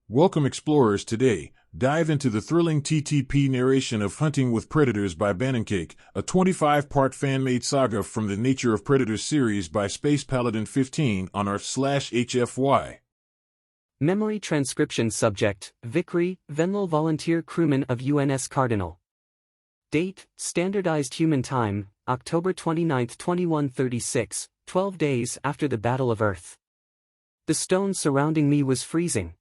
Welcome explorers. Today, dive into the thrilling TTP narration of Hunting with Predators by Banancake, a 25-part fan-made saga from the Nature of Predators series by Spacepaladin15 on r/HFY. Memory transcription subject, Vikri, Venlil volunteer crewman of UNS Cardinal. Date, standardized human time, October 29, 2136, 12 days after the Battle of Earth. The stone surrounding me was freezing.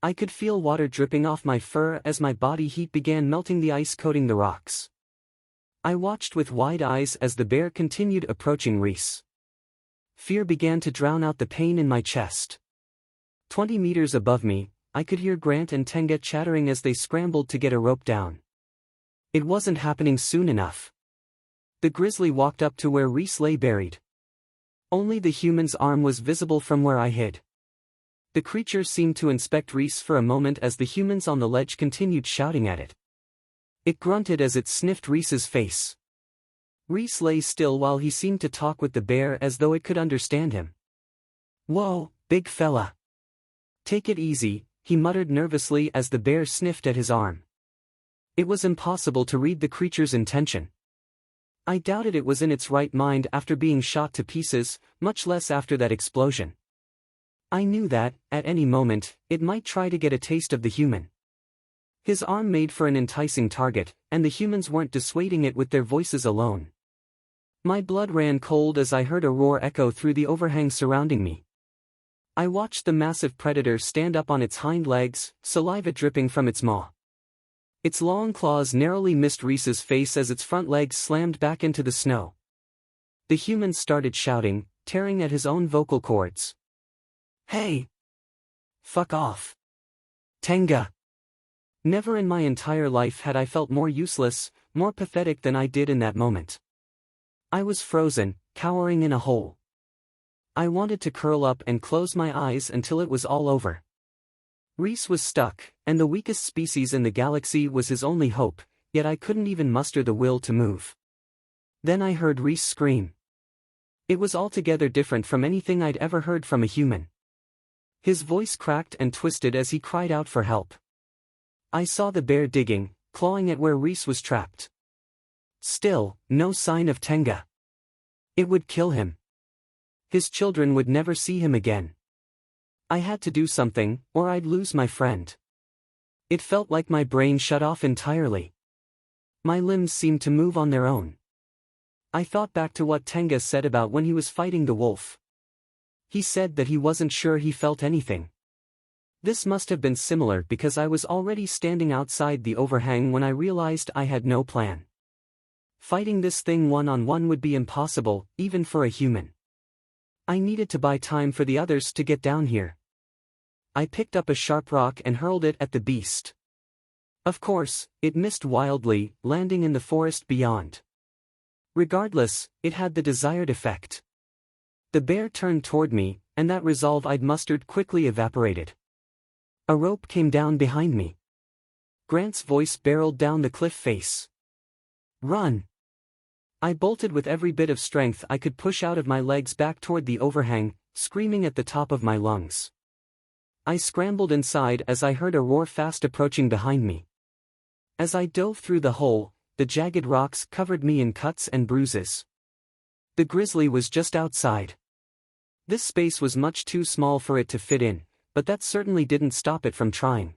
I could feel water dripping off my fur as my body heat began melting the ice coating the rocks. I watched with wide eyes as the bear continued approaching Reese. Fear began to drown out the pain in my chest. 20 meters above me, I could hear Grant and Tenga chattering as they scrambled to get a rope down. It wasn't happening soon enough. The grizzly walked up to where Reese lay buried. Only the human's arm was visible from where I hid. The creature seemed to inspect Reese for a moment as the humans on the ledge continued shouting at it. It grunted as it sniffed Reese's face. Reese lay still while he seemed to talk with the bear as though it could understand him. "Whoa, big fella. Take it easy," he muttered nervously as the bear sniffed at his arm. It was impossible to read the creature's intention. I doubted it was in its right mind after being shot to pieces, much less after that explosion. I knew that, at any moment, it might try to get a taste of the human. His arm made for an enticing target, and the humans weren't dissuading it with their voices alone. My blood ran cold as I heard a roar echo through the overhang surrounding me. I watched the massive predator stand up on its hind legs, saliva dripping from its maw. Its long claws narrowly missed Reese's face as its front legs slammed back into the snow. The human started shouting, tearing at his own vocal cords. "Hey! Fuck off! Tenga!" Never in my entire life had I felt more useless, more pathetic than I did in that moment. I was frozen, cowering in a hole. I wanted to curl up and close my eyes until it was all over. Reese was stuck, and the weakest species in the galaxy was his only hope, yet I couldn't even muster the will to move. Then I heard Reese scream. It was altogether different from anything I'd ever heard from a human. His voice cracked and twisted as he cried out for help. I saw the bear digging, clawing at where Reese was trapped. Still, no sign of Tenga. It would kill him. His children would never see him again. I had to do something, or I'd lose my friend. It felt like my brain shut off entirely. My limbs seemed to move on their own. I thought back to what Tenga said about when he was fighting the wolf. He said that he wasn't sure he felt anything. This must have been similar because I was already standing outside the overhang when I realized I had no plan. Fighting this thing one-on-one would be impossible, even for a human. I needed to buy time for the others to get down here. I picked up a sharp rock and hurled it at the beast. Of course, it missed wildly, landing in the forest beyond. Regardless, it had the desired effect. The bear turned toward me, and that resolve I'd mustered quickly evaporated. A rope came down behind me. Grant's voice barreled down the cliff face. "Run!" I bolted with every bit of strength I could push out of my legs back toward the overhang, screaming at the top of my lungs. I scrambled inside as I heard a roar fast approaching behind me. As I dove through the hole, the jagged rocks covered me in cuts and bruises. The grizzly was just outside. This space was much too small for it to fit in, but that certainly didn't stop it from trying.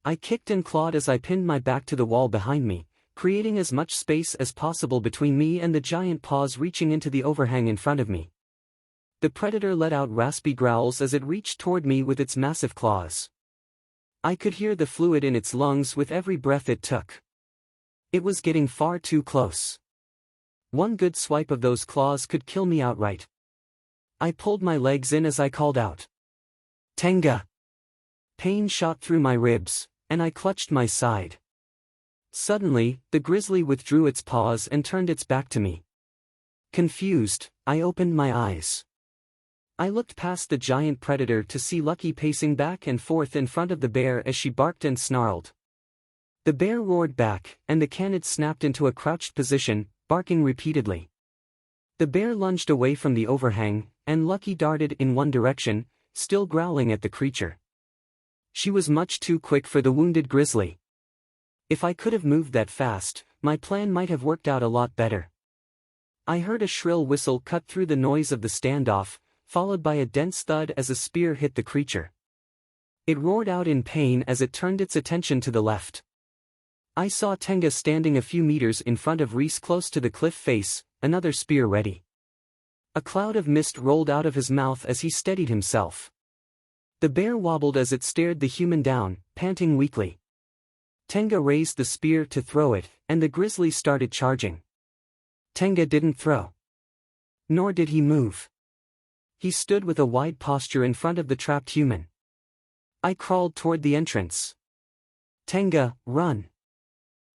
I kicked and clawed as I pinned my back to the wall behind me, creating as much space as possible between me and the giant paws reaching into the overhang in front of me. The predator let out raspy growls as it reached toward me with its massive claws. I could hear the fluid in its lungs with every breath it took. It was getting far too close. One good swipe of those claws could kill me outright. I pulled my legs in as I called out, "Tenga!" Pain shot through my ribs, and I clutched my side. Suddenly, the grizzly withdrew its paws and turned its back to me. Confused, I opened my eyes. I looked past the giant predator to see Lucky pacing back and forth in front of the bear as she barked and snarled. The bear roared back, and the canid snapped into a crouched position, barking repeatedly. The bear lunged away from the overhang, and Lucky darted in one direction, still growling at the creature. She was much too quick for the wounded grizzly. If I could have moved that fast, my plan might have worked out a lot better. I heard a shrill whistle cut through the noise of the standoff, followed by a dense thud as a spear hit the creature. It roared out in pain as it turned its attention to the left. I saw Tenga standing a few meters in front of Reese close to the cliff face, another spear ready. A cloud of mist rolled out of his mouth as he steadied himself. The bear wobbled as it stared the human down, panting weakly. Tenga raised the spear to throw it, and the grizzly started charging. Tenga didn't throw. Nor did he move. He stood with a wide posture in front of the trapped human. I crawled toward the entrance. Tenga, run!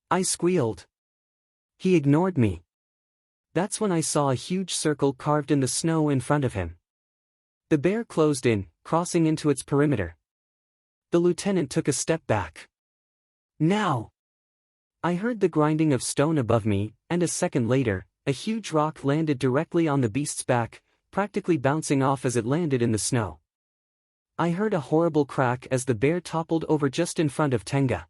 I squealed. He ignored me. That's when I saw a huge circle carved in the snow in front of him. The bear closed in, crossing into its perimeter. The lieutenant took a step back. Now! I heard the grinding of stone above me, and a second later, a huge rock landed directly on the beast's back, practically bouncing off as it landed in the snow. I heard a horrible crack as the bear toppled over just in front of Tenga.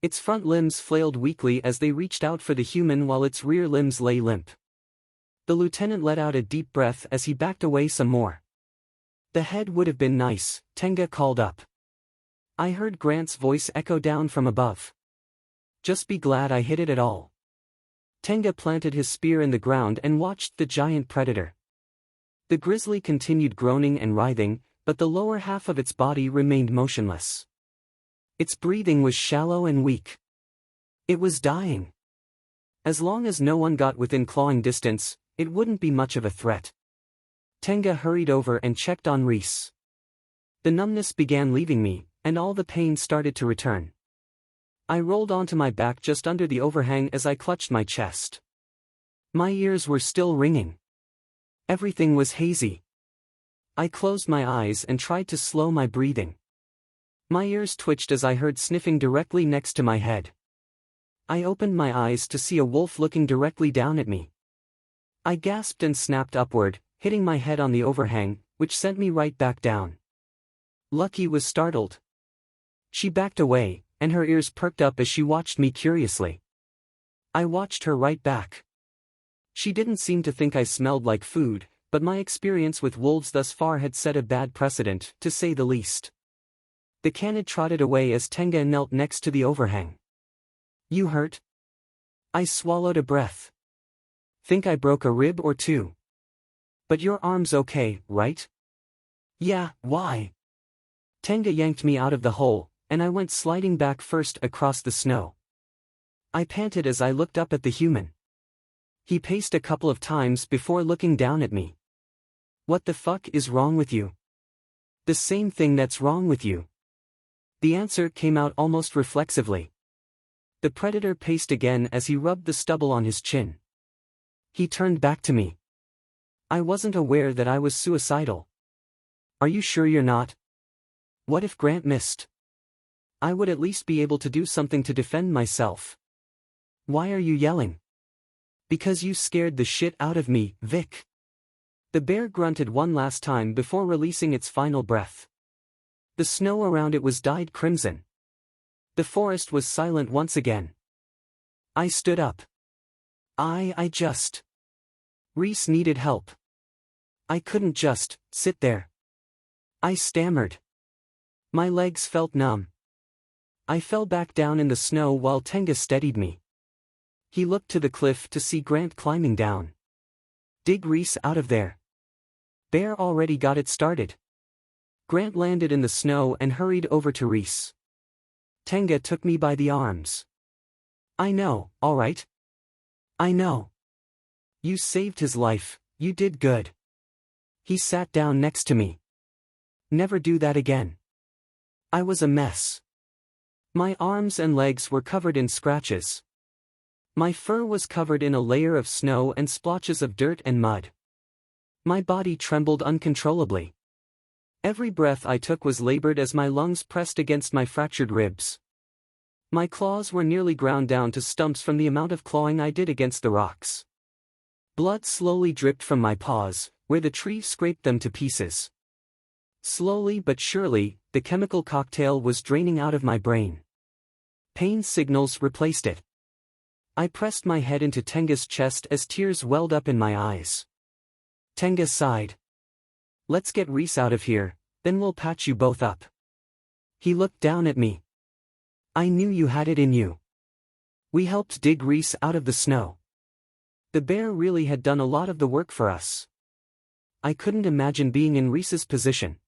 Its front limbs flailed weakly as they reached out for the human while its rear limbs lay limp. The lieutenant let out a deep breath as he backed away some more. The head would have been nice, Tenga called up. I heard Grant's voice echo down from above. Just be glad I hit it at all. Tenga planted his spear in the ground and watched the giant predator. The grizzly continued groaning and writhing, but the lower half of its body remained motionless. Its breathing was shallow and weak. It was dying. As long as no one got within clawing distance, it wouldn't be much of a threat. Tenga hurried over and checked on Reese. The numbness began leaving me, and all the pain started to return. I rolled onto my back just under the overhang as I clutched my chest. My ears were still ringing. Everything was hazy. I closed my eyes and tried to slow my breathing. My ears twitched as I heard sniffing directly next to my head. I opened my eyes to see a wolf looking directly down at me. I gasped and snapped upward, hitting my head on the overhang, which sent me right back down. Lucky was startled. She backed away, and her ears perked up as she watched me curiously. I watched her right back. She didn't seem to think I smelled like food, but my experience with wolves thus far had set a bad precedent, to say the least. The canid trotted away as Tenga knelt next to the overhang. You hurt? I swallowed a breath. Think I broke a rib or two. But your arm's okay, right? Yeah, why? Tenga yanked me out of the hole, and I went sliding back first across the snow. I panted as I looked up at the human. He paced a couple of times before looking down at me. What the fuck is wrong with you? The same thing that's wrong with you. The answer came out almost reflexively. The predator paced again as he rubbed the stubble on his chin. He turned back to me. I wasn't aware that I was suicidal. Are you sure you're not? What if Grant missed? I would at least be able to do something to defend myself. Why are you yelling? Because you scared the shit out of me, Vic. The bear grunted one last time before releasing its final breath. The snow around it was dyed crimson. The forest was silent once again. I stood up. I just... Reese needed help. I couldn't just sit there. I stammered. My legs felt numb. I fell back down in the snow while Tenga steadied me. He looked to the cliff to see Grant climbing down. Dig Reese out of there. Bear already got it started. Grant landed in the snow and hurried over to Reese. Tenga took me by the arms. I know, all right? I know. You saved his life, you did good. He sat down next to me. Never do that again. I was a mess. My arms and legs were covered in scratches. My fur was covered in a layer of snow and splotches of dirt and mud. My body trembled uncontrollably. Every breath I took was labored as my lungs pressed against my fractured ribs. My claws were nearly ground down to stumps from the amount of clawing I did against the rocks. Blood slowly dripped from my paws, where the tree scraped them to pieces. Slowly but surely, the chemical cocktail was draining out of my brain. Pain signals replaced it. I pressed my head into Tenga's chest as tears welled up in my eyes. Tenga sighed. "Let's get Reese out of here, then we'll patch you both up." He looked down at me. "I knew you had it in you." We helped dig Reese out of the snow. The bear really had done a lot of the work for us. I couldn't imagine being in Reese's position.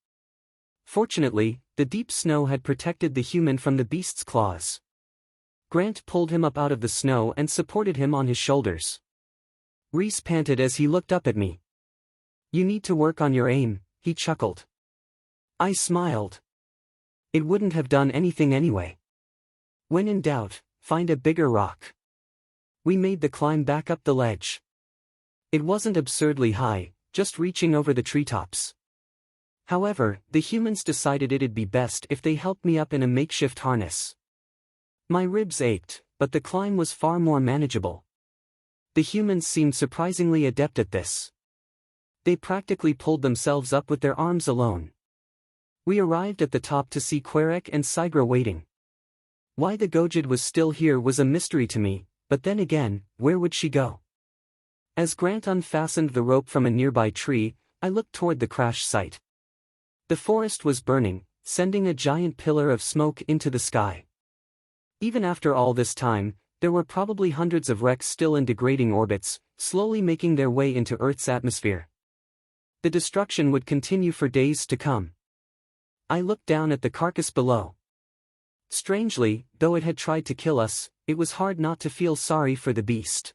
Fortunately, the deep snow had protected the human from the beast's claws. Grant pulled him up out of the snow and supported him on his shoulders. Reese panted as he looked up at me. "You need to work on your aim," he chuckled. I smiled. It wouldn't have done anything anyway. When in doubt, find a bigger rock. We made the climb back up the ledge. It wasn't absurdly high, just reaching over the treetops. However, the humans decided it'd be best if they helped me up in a makeshift harness. My ribs ached, but the climb was far more manageable. The humans seemed surprisingly adept at this. They practically pulled themselves up with their arms alone. We arrived at the top to see Querek and Sigra waiting. Why the Gojid was still here was a mystery to me, but then again, where would she go? As Grant unfastened the rope from a nearby tree, I looked toward the crash site. The forest was burning, sending a giant pillar of smoke into the sky. Even after all this time, there were probably hundreds of wrecks still in degrading orbits, slowly making their way into Earth's atmosphere. The destruction would continue for days to come. I looked down at the carcass below. Strangely, though it had tried to kill us, it was hard not to feel sorry for the beast.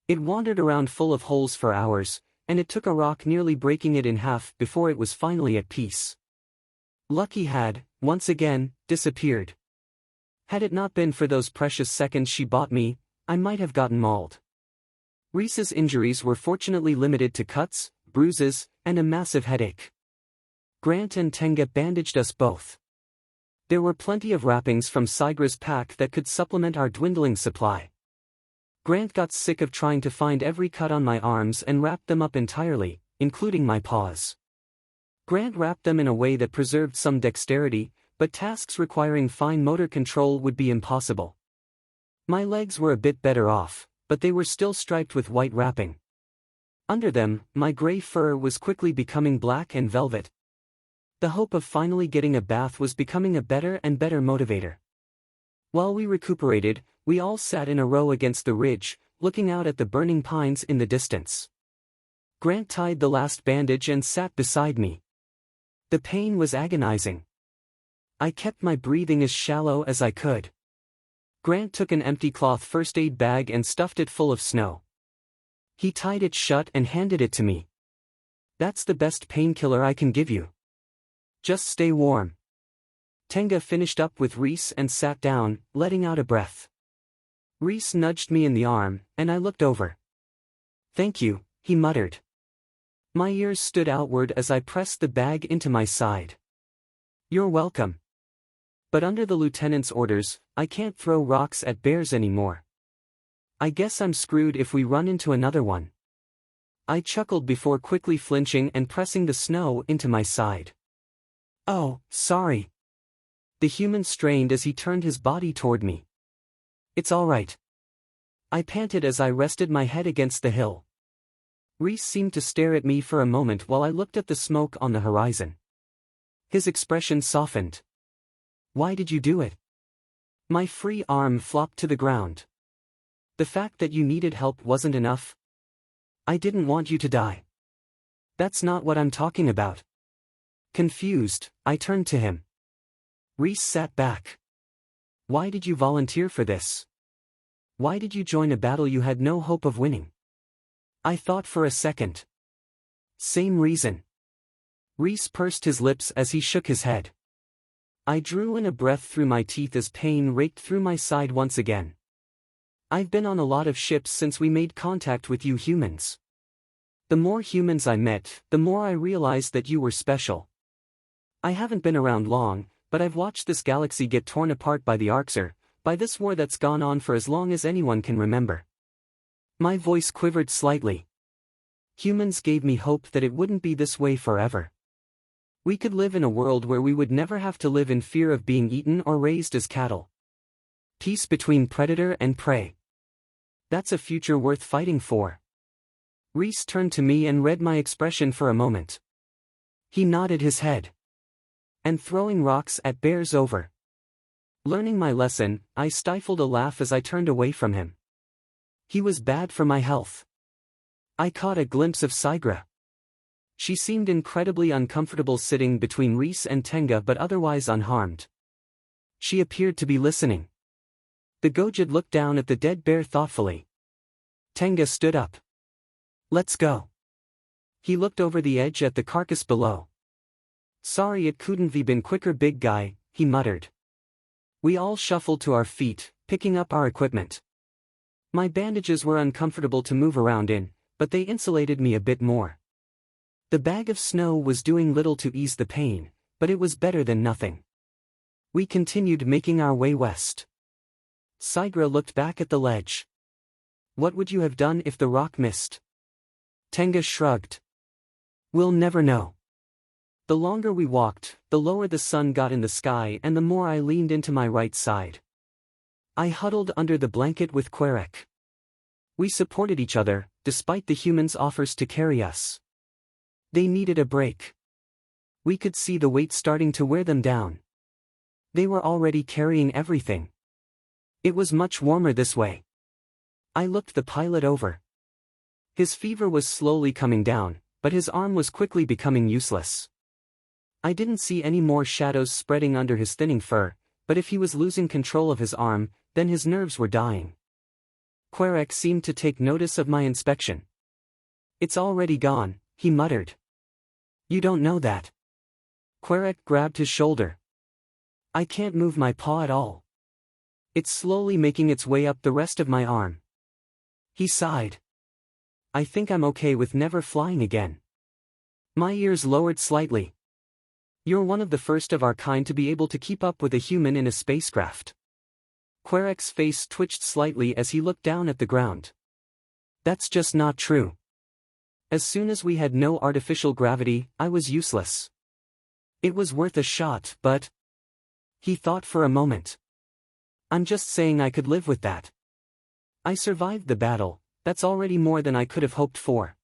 It wandered around full of holes for hours, and it took a rock nearly breaking it in half before it was finally at peace. Lucky had, once again, disappeared. Had it not been for those precious seconds she bought me, I might have gotten mauled. Reese's injuries were fortunately limited to cuts, bruises, and a massive headache. Grant and Tenga bandaged us both. There were plenty of wrappings from Sigra's pack that could supplement our dwindling supply. Grant got sick of trying to find every cut on my arms and wrapped them up entirely, including my paws. Grant wrapped them in a way that preserved some dexterity, but tasks requiring fine motor control would be impossible. My legs were a bit better off, but they were still striped with white wrapping. Under them, my gray fur was quickly becoming black and velvet. The hope of finally getting a bath was becoming a better and better motivator. While we recuperated, we all sat in a row against the ridge, looking out at the burning pines in the distance. Grant tied the last bandage and sat beside me. The pain was agonizing. I kept my breathing as shallow as I could. Grant took an empty cloth first aid bag and stuffed it full of snow. He tied it shut and handed it to me. "That's the best painkiller I can give you. Just stay warm." Tenga finished up with Reese and sat down, letting out a breath. Reese nudged me in the arm, and I looked over. "Thank you," he muttered. My ears stood outward as I pressed the bag into my side. "You're welcome. But under the lieutenant's orders, I can't throw rocks at bears anymore. I guess I'm screwed if we run into another one." I chuckled before quickly flinching and pressing the snow into my side. "Oh, sorry." The human strained as he turned his body toward me. "It's all right." I panted as I rested my head against the hill. Reese seemed to stare at me for a moment while I looked at the smoke on the horizon. His expression softened. "Why did you do it?" My free arm flopped to the ground. "The fact that you needed help wasn't enough. I didn't want you to die." "That's not what I'm talking about." Confused, I turned to him. Reese sat back. "Why did you volunteer for this? Why did you join a battle you had no hope of winning?" I thought for a second. "Same reason." Reese pursed his lips as he shook his head. I drew in a breath through my teeth as pain raked through my side once again. "I've been on a lot of ships since we made contact with you humans. The more humans I met, the more I realized that you were special. I haven't been around long, but I've watched this galaxy get torn apart by the Arxer, by this war that's gone on for as long as anyone can remember." My voice quivered slightly. Humans gave me hope that it wouldn't be this way forever. We could live in a world where we would never have to live in fear of being eaten or raised as cattle. Peace between predator and prey. That's a future worth fighting for. Reese turned to me and read my expression for a moment. He nodded his head. And throwing rocks at bears over. Learning my lesson, I stifled a laugh as I turned away from him. He was bad for my health. I caught a glimpse of Sigra. She seemed incredibly uncomfortable sitting between Reese and Tenga but otherwise unharmed. She appeared to be listening. The Gojid looked down at the dead bear thoughtfully. Tenga stood up. Let's go. He looked over the edge at the carcass below. Sorry it couldn't be been quicker big guy, he muttered. We all shuffled to our feet, picking up our equipment. My bandages were uncomfortable to move around in, but they insulated me a bit more. The bag of snow was doing little to ease the pain, but it was better than nothing. We continued making our way west. Sigra looked back at the ledge. What would you have done if the rock missed? Tenga shrugged. We'll never know. The longer we walked, the lower the sun got in the sky and the more I leaned into my right side. I huddled under the blanket with Querek. We supported each other, despite the humans' offers to carry us. They needed a break. We could see the weight starting to wear them down. They were already carrying everything. It was much warmer this way. I looked the pilot over. His fever was slowly coming down, but his arm was quickly becoming useless. I didn't see any more shadows spreading under his thinning fur, but if he was losing control of his arm, then his nerves were dying. Querek seemed to take notice of my inspection. It's already gone, he muttered. You don't know that. Querek grabbed his shoulder. I can't move my paw at all. It's slowly making its way up the rest of my arm. He sighed. I think I'm okay with never flying again. My ears lowered slightly. You're one of the first of our kind to be able to keep up with a human in a spacecraft. Querek's face twitched slightly as he looked down at the ground. That's just not true. As soon as we had no artificial gravity, I was useless. It was worth a shot, but... He thought for a moment. I'm just saying I could live with that. I survived the battle, that's already more than I could have hoped for.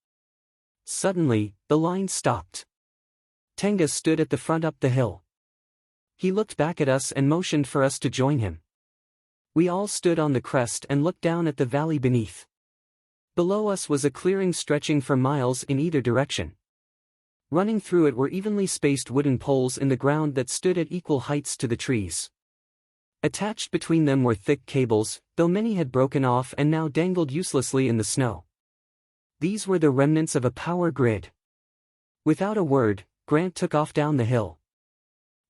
Suddenly, the line stopped. Tenga stood at the front up the hill. He looked back at us and motioned for us to join him. We all stood on the crest and looked down at the valley beneath. Below us was a clearing stretching for miles in either direction. Running through it were evenly spaced wooden poles in the ground that stood at equal heights to the trees. Attached between them were thick cables, though many had broken off and now dangled uselessly in the snow. These were the remnants of a power grid. Without a word, Grant took off down the hill.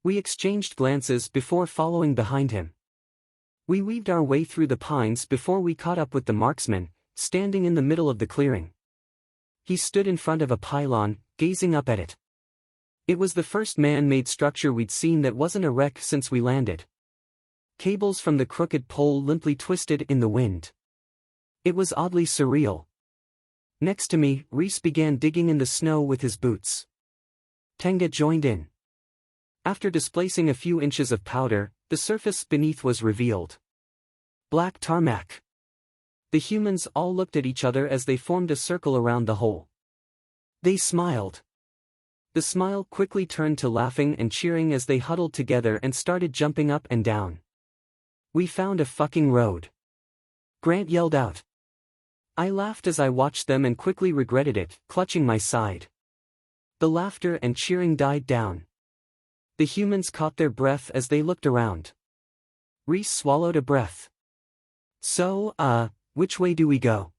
We exchanged glances before following behind him. We weaved our way through the pines before we caught up with the marksman, standing in the middle of the clearing. He stood in front of a pylon, gazing up at it. It was the first man-made structure we'd seen that wasn't a wreck since we landed. Cables from the crooked pole limply twisted in the wind. It was oddly surreal. Next to me, Reese began digging in the snow with his boots. Tenga joined in. After displacing a few inches of powder, the surface beneath was revealed. Black tarmac. The humans all looked at each other as they formed a circle around the hole. They smiled. The smile quickly turned to laughing and cheering as they huddled together and started jumping up and down. We found a fucking road. Grant yelled out. I laughed as I watched them and quickly regretted it, clutching my side. The laughter and cheering died down. The humans caught their breath as they looked around. Reese swallowed a breath. So, which way do we go?